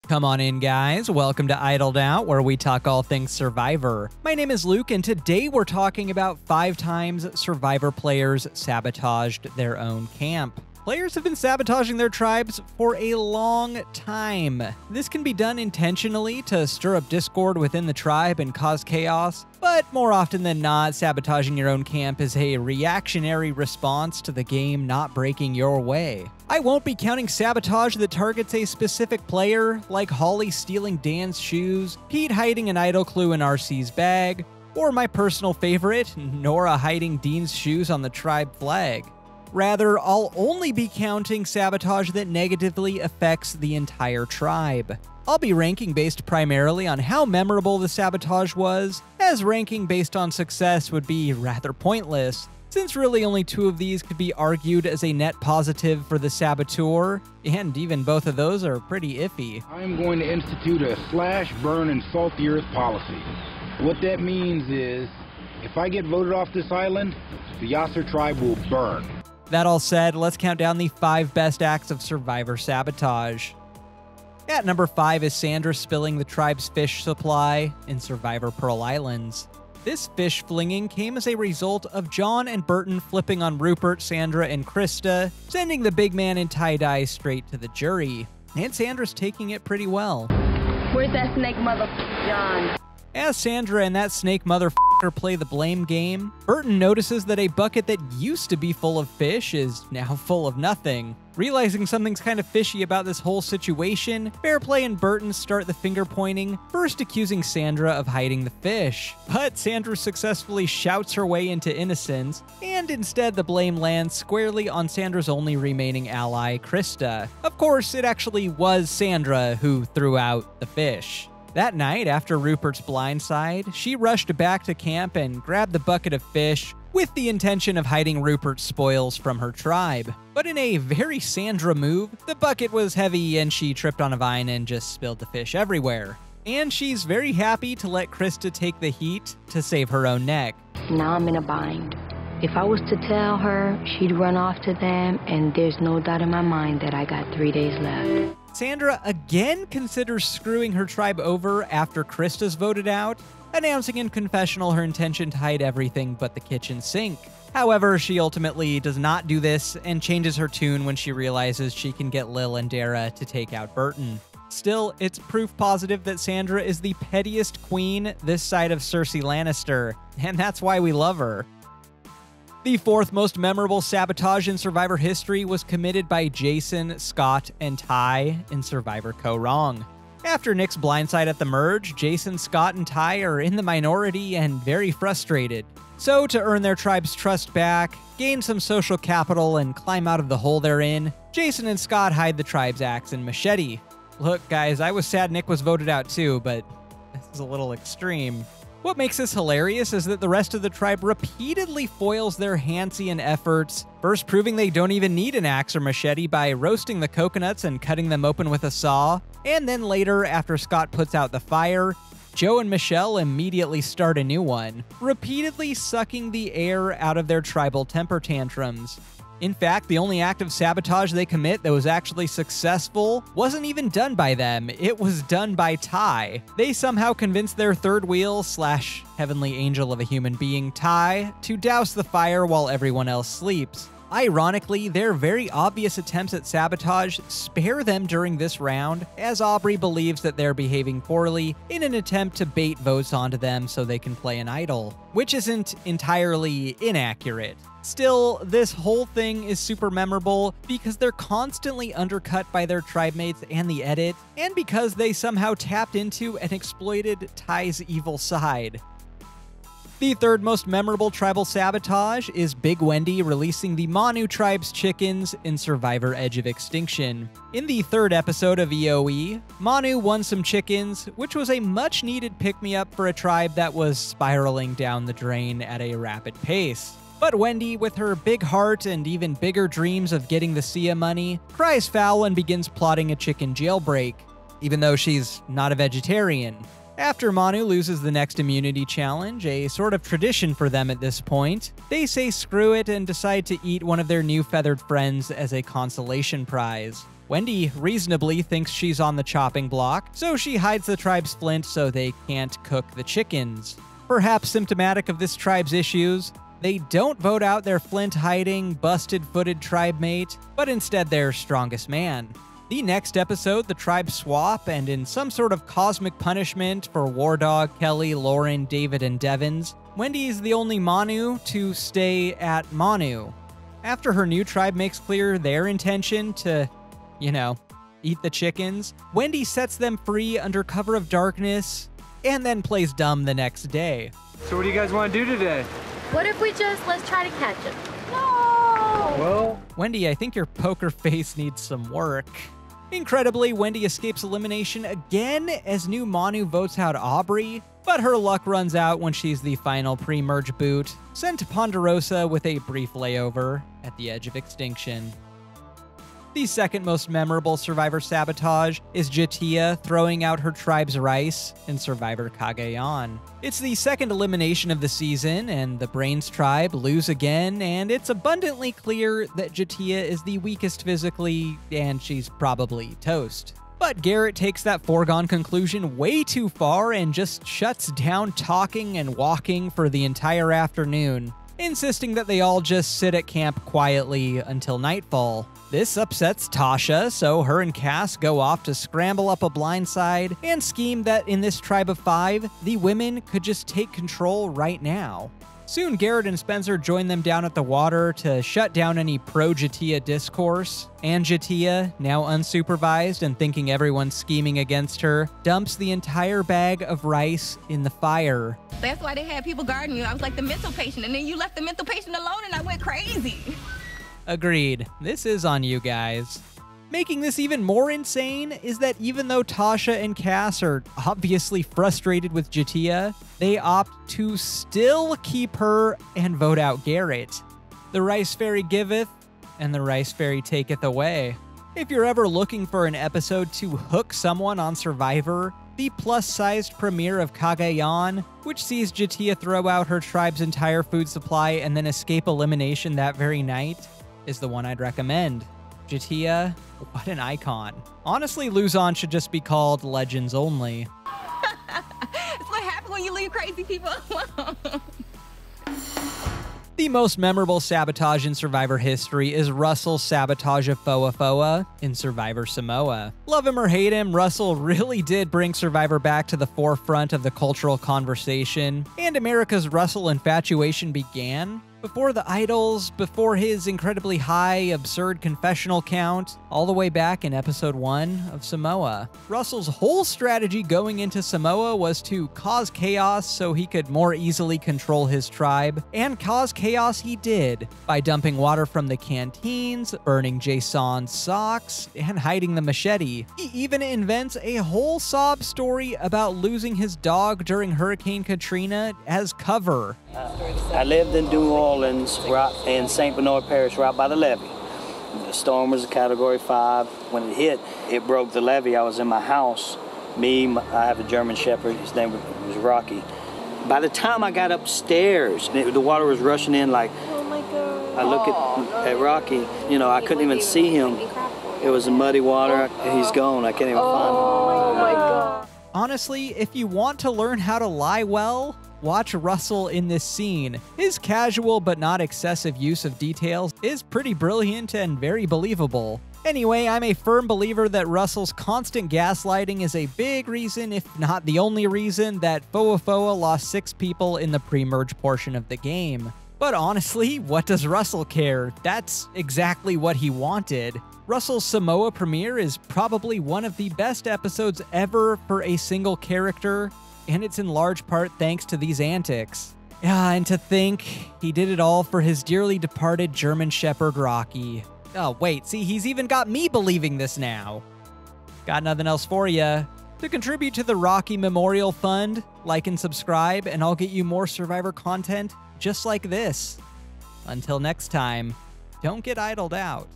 Come on in, guys. Welcome to Idled Out, where we talk all things Survivor. My name is Luke, and today we're talking about 5 times Survivor players sabotaged their own camp. Players have been sabotaging their tribes for a long time. This can be done intentionally to stir up discord within the tribe and cause chaos, but more often than not, sabotaging your own camp is a reactionary response to the game not breaking your way. I won't be counting sabotage that targets a specific player, like Holly stealing Dan's shoes, Pete hiding an idol clue in RC's bag, or my personal favorite, Nora hiding Dean's shoes on the tribe flag. Rather, I'll only be counting sabotage that negatively affects the entire tribe. I'll be ranking based primarily on how memorable the sabotage was, as ranking based on success would be rather pointless, since really only 2 of these could be argued as a net positive for the saboteur, and even both of those are pretty iffy. I'm going to institute a slash, burn, and salt the earth policy. What that means is, if I get voted off this island, the Yasser tribe will burn. That all said, let's count down the 5 best acts of Survivor sabotage. At number 5 is Sandra spilling the tribe's fish supply in Survivor Pearl Islands. This fish flinging came as a result of John and Burton flipping on Rupert, Sandra, and Krista, sending the big man in tie-dye straight to the jury. And Sandra's taking it pretty well. Where's that snake mother John? As Sandra and that snake motherfucker play the blame game, Burton notices that a bucket that used to be full of fish is now full of nothing. Realizing something's kind of fishy about this whole situation, Fairplay and Burton start the finger pointing, first accusing Sandra of hiding the fish. But Sandra successfully shouts her way into innocence, and instead the blame lands squarely on Sandra's only remaining ally, Krista. Of course, it actually was Sandra who threw out the fish. That night, after Rupert's blindside, she rushed back to camp and grabbed the bucket of fish with the intention of hiding Rupert's spoils from her tribe. But in a very Sandra move, the bucket was heavy and she tripped on a vine and just spilled the fish everywhere. And she's very happy to let Krista take the heat to save her own neck. Now I'm in a bind. If I was to tell her, she'd run off to them, and there's no doubt in my mind that I got 3 days left. Sandra again considers screwing her tribe over after Krista's voted out, announcing in confessional her intention to hide everything but the kitchen sink. However, she ultimately does not do this and changes her tune when she realizes she can get Lil and Dara to take out Burton. Still, it's proof positive that Sandra is the pettiest queen this side of Cersei Lannister, and that's why we love her. The 4th most memorable sabotage in Survivor history was committed by Jason, Scott, and Ty in Survivor Co. Wrong. After Nick's blindside at the merge, Jason, Scott, and Ty are in the minority and very frustrated. So to earn their tribe's trust back, gain some social capital, and climb out of the hole they're in, Jason and Scott hide the tribe's axe and machete. Look, guys, I was sad Nick was voted out too, but this is a little extreme. What makes this hilarious is that the rest of the tribe repeatedly foils their Hansian efforts, first proving they don't even need an axe or machete by roasting the coconuts and cutting them open with a saw, and then later, after Scott puts out the fire, Joe and Michelle immediately start a new one, repeatedly sucking the air out of their tribal temper tantrums. In fact, the only act of sabotage they commit that was actually successful wasn't even done by them, it was done by Ty. They somehow convinced their third wheel slash heavenly angel of a human being, Ty, to douse the fire while everyone else sleeps. Ironically, their very obvious attempts at sabotage spare them during this round, as Aubrey believes that they're behaving poorly in an attempt to bait votes onto them so they can play an idol, which isn't entirely inaccurate. Still, this whole thing is super memorable because they're constantly undercut by their tribe mates and the edit, and because they somehow tapped into and exploited Ty's evil side. The 3rd most memorable tribal sabotage is Big Wendy releasing the Manu tribe's chickens in Survivor Edge of Extinction. In the 3rd episode of EOE, Manu won some chickens, which was a much-needed pick-me-up for a tribe that was spiraling down the drain at a rapid pace. But Wendy, with her big heart and even bigger dreams of getting the Sia money, cries foul and begins plotting a chicken jailbreak, even though she's not a vegetarian. After Manu loses the next immunity challenge, a sort of tradition for them at this point, they say screw it and decide to eat one of their new feathered friends as a consolation prize. Wendy reasonably thinks she's on the chopping block, so she hides the tribe's flint so they can't cook the chickens. Perhaps symptomatic of this tribe's issues, they don't vote out their flint-hiding, busted-footed tribe mate, but instead their strongest man. The next episode, the tribe swap, and in some sort of cosmic punishment for War Dog, Kelly, Lauren, David, and Devons, Wendy is the only Manu to stay at Manu. After her new tribe makes clear their intention to, eat the chickens, Wendy sets them free under cover of darkness, and then plays dumb the next day. So what do you guys want to do today? What if let's try to catch him? No! Well... Wendy, I think your poker face needs some work. Incredibly, Wendy escapes elimination again as new Manu votes out Aubrey, but her luck runs out when she's the final pre-merge boot, sent to Ponderosa with a brief layover at the edge of extinction. The second most memorable Survivor sabotage is Jatia throwing out her tribe's rice in Survivor Cagayan. It's the second elimination of the season, and the Brains tribe lose again, and it's abundantly clear that Jatia is the weakest physically, and she's probably toast. But Garrett takes that foregone conclusion way too far and just shuts down talking and walking for the entire afternoon, insisting that they all just sit at camp quietly until nightfall. This upsets Tasha, so her and Cass go off to scramble up a blindside and scheme that in this tribe of 5, the women could just take control right now. Soon Garrett and Spencer join them down at the water to shut down any pro-Jatia discourse, and Jatia, now unsupervised and thinking everyone's scheming against her, dumps the entire bag of rice in the fire. That's why they had people guarding you. I was like the mental patient, and then you left the mental patient alone and I went crazy. Agreed. This is on you guys. Making this even more insane is that even though Tasha and Cass are obviously frustrated with Jatia, they opt to still keep her and vote out Garrett. The Rice Fairy giveth, and the Rice Fairy taketh away. If you're ever looking for an episode to hook someone on Survivor, the plus-sized premiere of Cagayan, which sees Jatia throw out her tribe's entire food supply and then escape elimination that very night, is the one I'd recommend. Jatia, what an icon. Honestly, Luzon should just be called Legends Only. That's what happens when you leave crazy people alone. The most memorable sabotage in Survivor history is Russell's sabotage of Phofoa in Survivor Samoa. Love him or hate him, Russell really did bring Survivor back to the forefront of the cultural conversation, and America's Russell infatuation began before the idols, before his incredibly high, absurd confessional count, all the way back in episode 1 of Samoa. Russell's whole strategy going into Samoa was to cause chaos so he could more easily control his tribe, and cause chaos he did by dumping water from the canteens, burning Jason's socks, and hiding the machete. He even invents a whole sob story about losing his dog during Hurricane Katrina as cover. I lived in New Orleans, right in St. Bernard Parish, right by the levee. The storm was a Category 5. When it hit, it broke the levee. I was in my house. I have a German Shepherd. His name was Rocky. By the time I got upstairs, the water was rushing in like, oh my God. I look at Rocky, I couldn't even see him. It was muddy water. He's gone. I can't even find him. Oh my God. Honestly, if you want to learn how to lie well, watch Russell in this scene. His casual but not excessive use of details is pretty brilliant and very believable. Anyway, I'm a firm believer that Russell's constant gaslighting is a big reason, if not the only reason, that Phofoa lost 6 people in the pre-merge portion of the game. But honestly, what does Russell care? That's exactly what he wanted. Russell's Samoa premiere is probably one of the best episodes ever for a single character, and it's in large part thanks to these antics. Yeah, and to think he did it all for his dearly departed German Shepherd Rocky. Oh wait, see, he's even got me believing this now. Got nothing else for ya. To contribute to the Rocky Memorial Fund, like and subscribe, and I'll get you more Survivor content just like this. Until next time, don't get idled out.